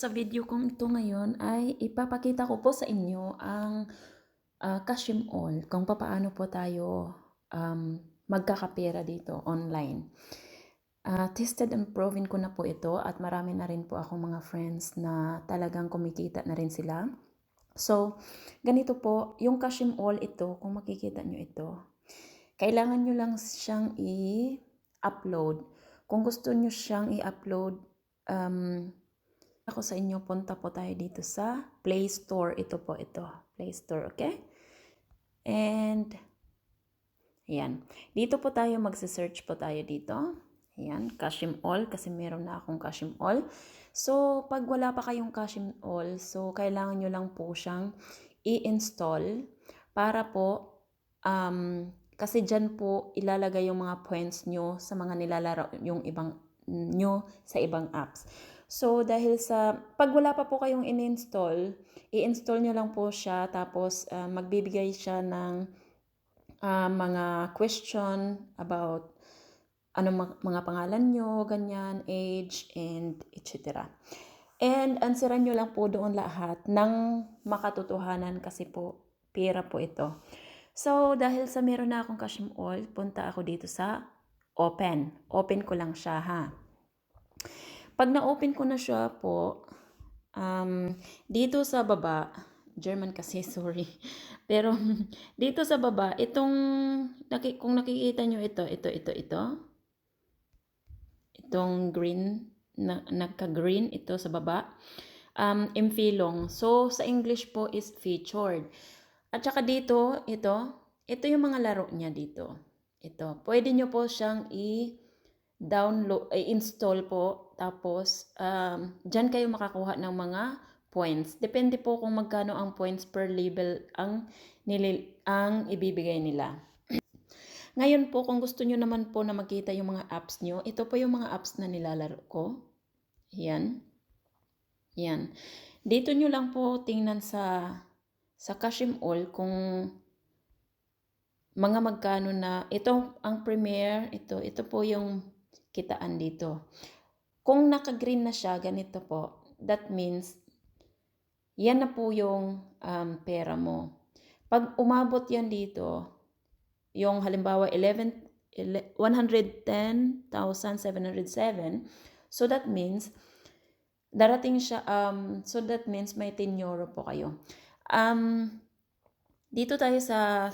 Sa video kong ito ngayon ay ipapakita ko po sa inyo ang cashemall, kung paano po tayo magkakapera dito online. Tested and proven ko na po ito at marami na rin po akong mga friends na talagang kumikita na rin sila. So, ganito po, yung cashemall ito, kung makikita nyo ito, kailangan nyo lang siyang i-upload. Kung gusto nyo siyang i-upload, ako sa inyo, punta po tayo dito sa Play Store. Ito po, ito. Play Store, okay? And, ayan. Dito po tayo, magse-search po tayo dito. Ayan, cashemall, kasi meron na akong cashemall. So, pag wala pa kayong cashemall, so, kailangan nyo lang po siyang i-install para po, kasi dyan po ilalagay yung mga points nyo sa mga nilalaro yung ibang nyo sa ibang apps. So, dahil pag wala pa po kayong in-install, i-install nyo lang po siya, tapos magbibigay siya ng mga question about mga pangalan nyo, ganyan, age, and etc. And answeran nyo lang po doon lahat ng makatotohanan kasi po, pera po ito. So, dahil sa meron na akong cashemall, punta ako dito sa open. Open ko lang siya, ha. Pag na-open ko na siya po, dito sa baba, German kasi, sorry. Pero, dito sa baba, kung nakikita nyo ito. Itong green, nagka-green, ito sa baba. Empilong. So, sa English po is featured. At saka dito, ito yung mga laro niya dito. Ito. Pwede nyo po siyang i-download, install po. Tapos, dyan kayo makakuha ng mga points. Depende po kung magkano ang points per level ang ibibigay nila. Ngayon po, kung gusto nyo naman po na makita yung mga apps nyo, ito po yung mga apps na nilalaro ko. Yan. Yan. Dito nyo lang po tingnan sa cashemall kung mga magkano na. Ito ang premier, ito po yung kitaan dito. Kung naka-green na siya, ganito po. That means, yan na po yung pera mo. Pag umabot yan dito, yung halimbawa 110,707, so that means darating siya, so that means may 10 euro po kayo. Dito tayo sa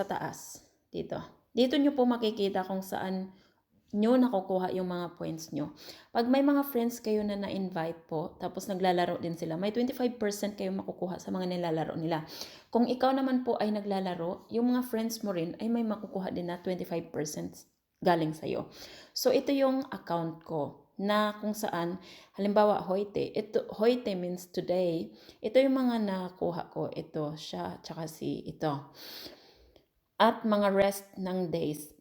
taas, dito nyo po makikita kung saan nyo nakukuha yung mga points nyo. Pag may mga friends kayo na na-invite po, tapos naglalaro din sila, may 25% kayo makukuha sa mga nilalaro nila. Kung ikaw naman po ay naglalaro, yung mga friends mo rin ay may makukuha din na 25% galing sa'yo. So, ito yung account ko na kung saan, halimbawa, Hoyte. Hoyte means today. Ito yung mga nakuha ko. Ito, siya, tsaka ito. At mga rest ng days.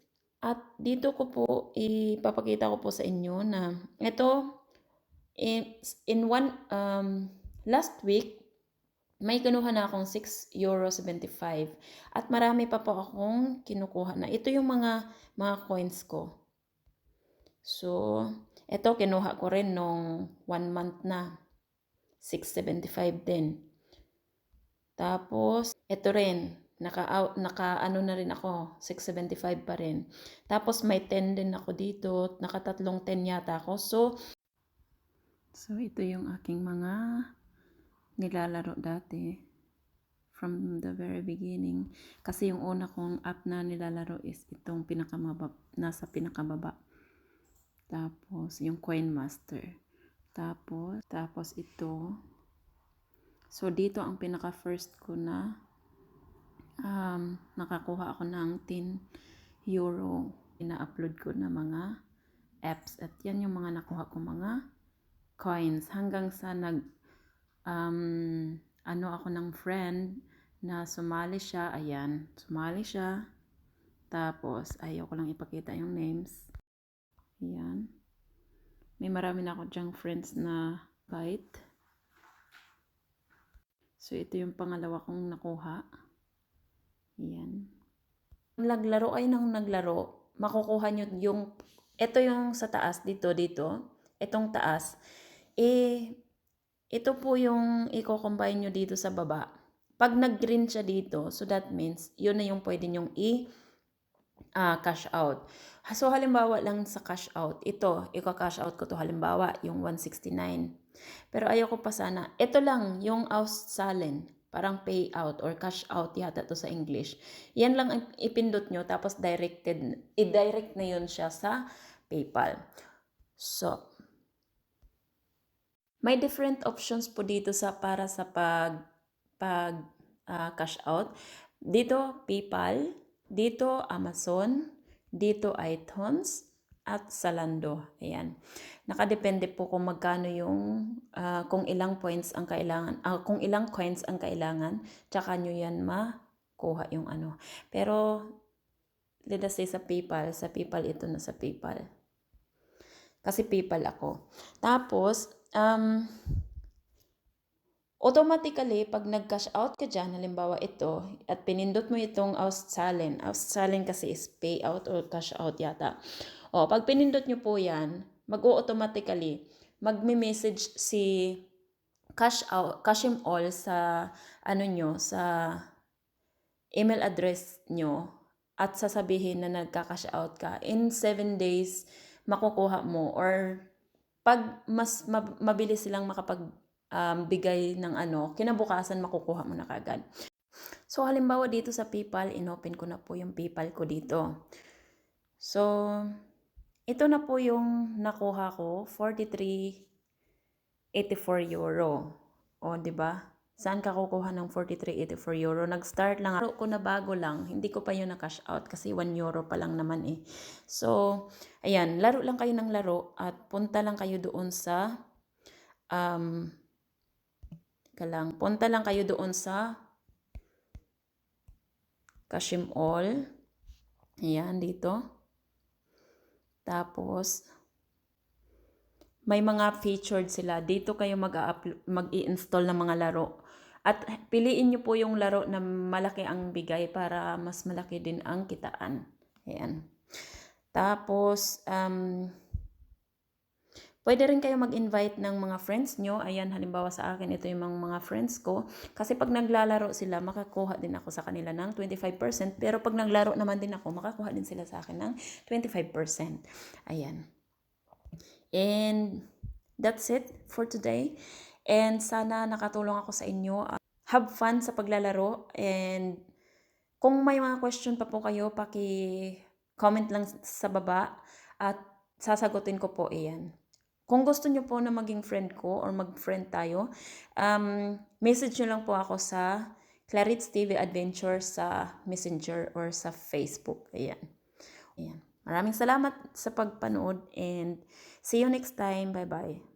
At dito ko po, ipapakita ko po sa inyo na ito, last week, may kinuha na akong 6.75 €. At marami pa po akong kinukuha na. Ito yung mga coins ko. So, ito kinuha ko rin nung 1 month na. 6.75 din. Tapos, ito rin. Naka na rin ako, 6.75 pa rin. Tapos may 10 din ako dito, nakatatlong 10 yata ako. So ito yung aking mga nilalaro dati from the very beginning. Kasi yung una kong app na nilalaro is itong nasa pinakababa. Tapos yung Coin Master. Tapos ito. So dito ang pinaka first ko na nakakuha ako ng 10 euro. Ina-upload ko na mga apps. At yan yung mga nakuha ko mga coins. Hanggang sa ako ng friend na sumali siya. Ayan, sumali siya. Tapos, ayaw ko lang ipakita yung names. Ayan. May marami na ako dyang friends na bite. So, ito yung pangalawa kong nakuha. Ayan. Naglaro ay naglaro, makukuha nyo ito yung sa taas, dito, itong taas, ito po yung i-combine nyo dito sa baba. Pag nag-green siya dito, so that means yun na yung pwede nyong cash out. So halimbawa lang sa cash out, ito, i-cash out ko to halimbawa, yung 169. Pero ayoko pa sana, ito lang, yung auszahlen, parang payout or cash out yata to sa English. Yan lang ang ipindot nyo, tapos i-direct na yun siya sa PayPal. So, may different options po dito para sa cash out. Dito, PayPal. Dito, Amazon. Dito, iTunes. At Zalando. Ayan. Nakadepende po kung magkano yung, kung ilang points ang kailangan, kung ilang coins ang kailangan, tsaka nyo yan makuha yung ano. Pero, let us say sa PayPal ito na sa PayPal. Kasi PayPal ako. Tapos, automatically, pag nag-cash out ka dyan, halimbawa ito, at pinindot mo itong auszahlen kasi is payout or cash out yata. O, pag pinindot nyo po yan, mag-automatically, magme-message si cashemall sa, sa email address nyo, at sasabihin na nagka-cash out ka. In 7 days, makukuha mo, or pag mas mabilis silang bigay ng kinabukasan makukuha mo na kagad. So, halimbawa dito sa PayPal, inopen ko na po yung PayPal ko dito. So, ito na po yung nakuha ko, 43.84 euro. O, di ba? Saan ka kukuha ng 43.84 euro? Nag-start lang ako na bago lang. Hindi ko pa yun na-cash out kasi 1 euro pa lang naman eh. So, ayan, laro lang kayo ng laro at punta lang kayo doon sa punta lang kayo doon sa cashemall. Ayan, dito. Tapos, may mga featured sila. Dito kayo mag-i-install ng mga laro. At piliin nyo po yung laro na malaki ang bigay para mas malaki din ang kitaan. Ayan. Tapos, pwede rin kayo mag-invite ng mga friends nyo. Ayan, halimbawa sa akin, ito yung mga friends ko. Kasi pag naglalaro sila, makakuha din ako sa kanila ng 25%. Pero pag naglaro naman din ako, makakuha din sila sa akin ng 25%. Ayan. And that's it for today. And sana nakatulong ako sa inyo. Have fun sa paglalaro. And kung may mga question pa po kayo, paki-comment lang sa baba. At sasagutin ko po iyan. Kung gusto nyo po na maging friend ko or mag-friend tayo, message nyo lang po ako sa Claritz TV Adventure sa Messenger or sa Facebook. Ayan. Ayan. Maraming salamat sa pagpanood and see you next time. Bye-bye.